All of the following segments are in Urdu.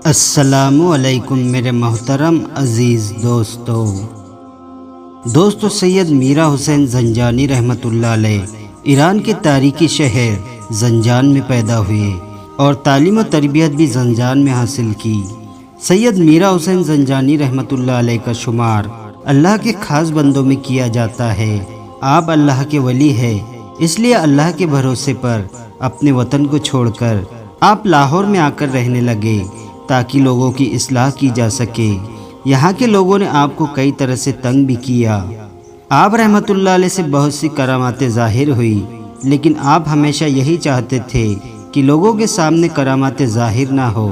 السلام علیکم میرے محترم عزیز دوستو سید میرا حسین زنجانی رحمۃ اللہ علیہ ایران کے تاریخی شہر زنجان میں پیدا ہوئے اور تعلیم و تربیت بھی زنجان میں حاصل کی۔ سید میرا حسین زنجانی رحمۃ اللہ علیہ کا شمار اللہ کے خاص بندوں میں کیا جاتا ہے۔ آپ اللہ کے ولی ہیں، اس لیے اللہ کے بھروسے پر اپنے وطن کو چھوڑ کر آپ لاہور میں آ کر رہنے لگے تاکہ لوگوں کی اصلاح کی جا سکے۔ یہاں کے لوگوں نے آپ کو کئی طرح سے تنگ بھی کیا۔ آپ رحمت اللہ علیہ سے بہت سی کراماتیں ظاہر ہوئی، لیکن آپ ہمیشہ یہی چاہتے تھے کہ لوگوں کے سامنے کراماتیں ظاہر نہ ہو۔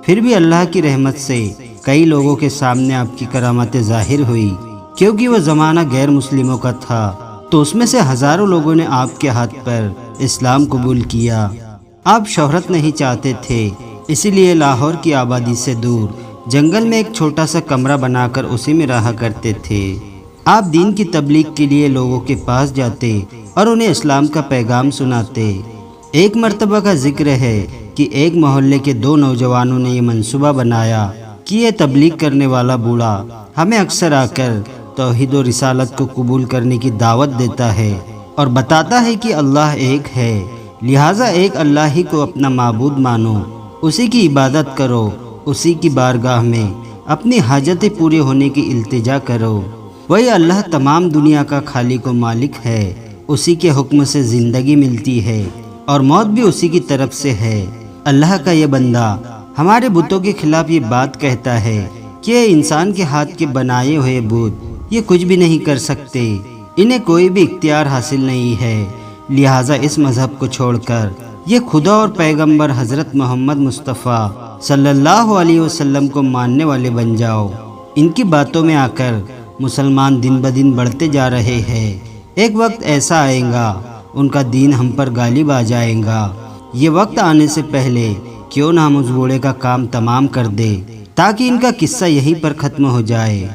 پھر بھی اللہ کی رحمت سے کئی لوگوں کے سامنے آپ کی کراماتیں ظاہر ہوئی، کیونکہ وہ زمانہ غیر مسلموں کا تھا، تو اس میں سے ہزاروں لوگوں نے آپ کے ہاتھ پر اسلام قبول کیا۔ آپ شہرت نہیں چاہتے تھے، اسی لیے لاہور کی آبادی سے دور جنگل میں ایک چھوٹا سا کمرہ بنا کر اسی میں رہا کرتے تھے۔ آپ دین کی تبلیغ کے لیے لوگوں کے پاس جاتے اور انہیں اسلام کا پیغام سناتے۔ ایک مرتبہ کا ذکر ہے کہ ایک محلے کے دو نوجوانوں نے یہ منصوبہ بنایا کہ یہ تبلیغ کرنے والا بوڑھا ہمیں اکثر آ کر توحید و رسالت کو قبول کرنے کی دعوت دیتا ہے اور بتاتا ہے کہ اللہ ایک ہے، لہٰذا ایک اللہ ہی کو اپنا معبود مانو، اسی کی عبادت کرو، اسی کی بارگاہ میں اپنی حاجتیں پورے ہونے کی التجا کرو۔ وہی اللہ تمام دنیا کا خالق و مالک ہے، اسی کے حکم سے زندگی ملتی ہے اور موت بھی اسی کی طرف سے ہے۔ اللہ کا یہ بندہ ہمارے بتوں کے خلاف یہ بات کہتا ہے کہ یہ انسان کے ہاتھ کے بنائے ہوئے بت یہ کچھ بھی نہیں کر سکتے، انہیں کوئی بھی اختیار حاصل نہیں ہے، لہٰذا اس مذہب کو چھوڑ کر یہ خدا اور پیغمبر حضرت محمد مصطفیٰ صلی اللہ علیہ وسلم کو ماننے والے بن جاؤ۔ ان کی باتوں میں آ کر مسلمان دن بدن بڑھتے جا رہے ہیں۔ ایک وقت ایسا آئے گا ان کا دین ہم پر غالب آ جائے گا۔ یہ وقت آنے سے پہلے کیوں نہ ہم اس بوڑھے کا کام تمام کر دے تاکہ ان کا قصہ یہیں پر ختم ہو جائے۔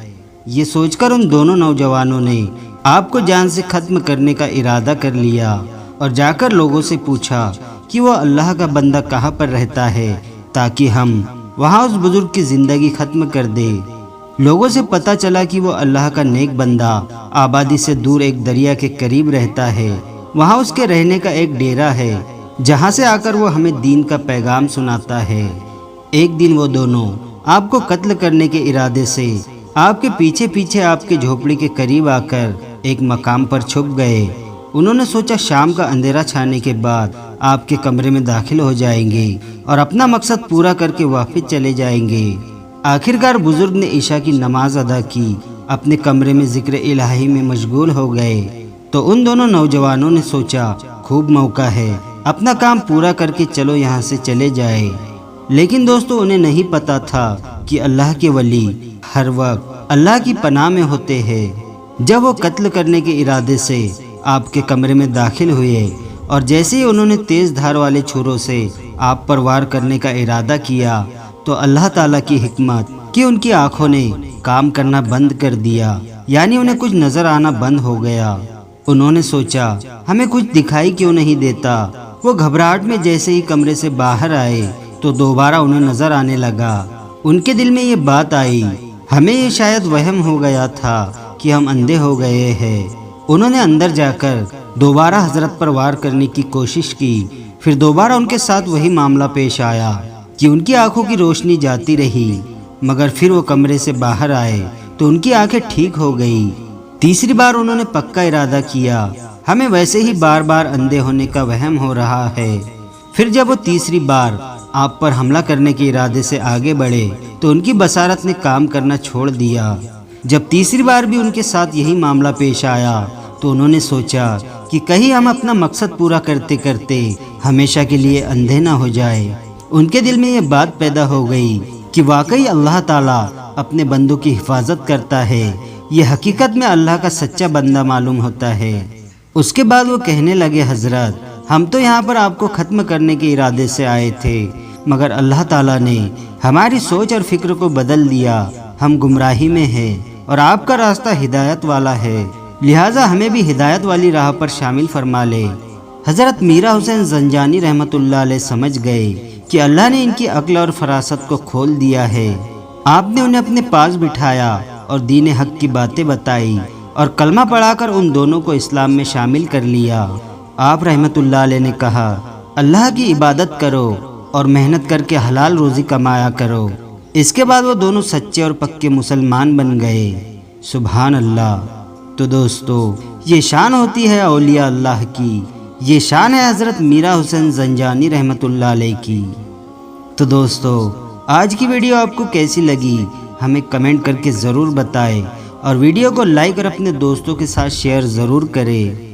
یہ سوچ کر ان دونوں نوجوانوں نے آپ کو جان سے ختم کرنے کا ارادہ کر لیا اور جا کر لوگوں سے پوچھا کہ وہ اللہ کا بندہ کہاں پر رہتا ہے تاکہ ہم وہاں اس بزرگ کی زندگی ختم کر دے۔ لوگوں سے پتہ چلا کہ وہ اللہ کا نیک بندہ آبادی سے دور ایک دریا کے قریب رہتا ہے، وہاں اس کے رہنے کا ایک ڈیرا ہے جہاں سے آ کر وہ ہمیں دین کا پیغام سناتا ہے۔ ایک دن وہ دونوں آپ کو قتل کرنے کے ارادے سے آپ کے پیچھے پیچھے آپ کے جھوپڑی کے قریب آ کر ایک مقام پر چھپ گئے۔ انہوں نے سوچا شام کا اندھیرا چھانے کے بعد آپ کے کمرے میں داخل ہو جائیں گے اور اپنا مقصد پورا کر کے واپس چلے جائیں گے۔ آخرکار بزرگ نے عشاء کی نماز ادا کی، اپنے کمرے میں ذکر الہی میں مشغول ہو گئے تو ان دونوں نوجوانوں نے سوچا خوب موقع ہے، اپنا کام پورا کر کے چلو یہاں سے چلے جائے۔ لیکن دوستو انہیں نہیں پتا تھا کہ اللہ کے ولی ہر وقت اللہ کی پناہ میں ہوتے ہیں۔ جب وہ قتل کرنے کے ارادے سے آپ کے کمرے میں داخل ہوئے اور جیسے ہی انہوں نے تیز دھار والے چھروں سے آپ پر وار کرنے کا ارادہ کیا تو اللہ تعالیٰ کی حکمت کہ ان کی آنکھوں نے کام کرنا بند کر دیا، یعنی انہیں کچھ نظر آنا بند ہو گیا۔ انہوں نے سوچا ہمیں کچھ دکھائی کیوں نہیں دیتا۔ وہ گھبراہٹ میں جیسے ہی کمرے سے باہر آئے تو دوبارہ انہیں نظر آنے لگا۔ ان کے دل میں یہ بات آئی ہمیں یہ شاید وہم ہو گیا تھا کہ ہم اندھے ہو گئے ہیں۔ انہوں نے اندر جا کر دوبارہ حضرت پر وار کرنے کی کوشش کی، پھر دوبارہ ان کے ساتھ وہی معاملہ پیش آیا کہ ان کی آنکھوں کی روشنی جاتی رہی، مگر پھر وہ کمرے سے باہر آئے تو ان کی آنکھیں ٹھیک ہو گئی۔ تیسری بار انہوں نے پکا ارادہ کیا ہمیں ویسے ہی بار بار اندھے ہونے کا وہم ہو رہا ہے۔ پھر جب وہ تیسری بار آپ پر حملہ کرنے کے ارادے سے آگے بڑھے تو ان کی بصارت نے کام کرنا چھوڑ دیا۔ جب تیسری بار بھی ان کے ساتھ یہی معاملہ پیش آیا تو انہوں نے سوچا کہ کہیں ہم اپنا مقصد پورا کرتے کرتے ہمیشہ کے لیے اندھے نہ ہو جائے۔ ان کے دل میں یہ بات پیدا ہو گئی کہ واقعی اللہ تعالیٰ اپنے بندوں کی حفاظت کرتا ہے، یہ حقیقت میں اللہ کا سچا بندہ معلوم ہوتا ہے۔ اس کے بعد وہ کہنے لگے حضرت ہم تو یہاں پر آپ کو ختم کرنے کے ارادے سے آئے تھے، مگر اللہ تعالیٰ نے ہماری سوچ اور فکر کو بدل دیا، ہم گمراہی میں ہیں اور آپ کا راستہ ہدایت والا ہے، لہٰذا ہمیں بھی ہدایت والی راہ پر شامل فرما لے۔ حضرت میرا حسین زنجانی رحمت اللہ علیہ سمجھ گئے کہ اللہ نے ان کی عقل اور فراست کو کھول دیا ہے۔ آپ نے انہیں اپنے پاس بٹھایا اور دین حق کی باتیں بتائی اور کلمہ پڑھا کر ان دونوں کو اسلام میں شامل کر لیا۔ آپ رحمت اللہ علیہ نے کہا، اللہ کی عبادت کرو اور محنت کر کے حلال روزی کمایا کرو۔ اس کے بعد وہ دونوں سچے اور پکے مسلمان بن گئے۔ سبحان اللہ۔ تو دوستو، یہ شان ہوتی ہے اولیاء اللہ کی، یہ شان ہے حضرت میرا حسین زنجانی رحمت اللہ علیہ کی۔ تو دوستو، آج کی ویڈیو آپ کو کیسی لگی ہمیں کمنٹ کر کے ضرور بتائیں، اور ویڈیو کو لائک اور اپنے دوستوں کے ساتھ شیئر ضرور کریں۔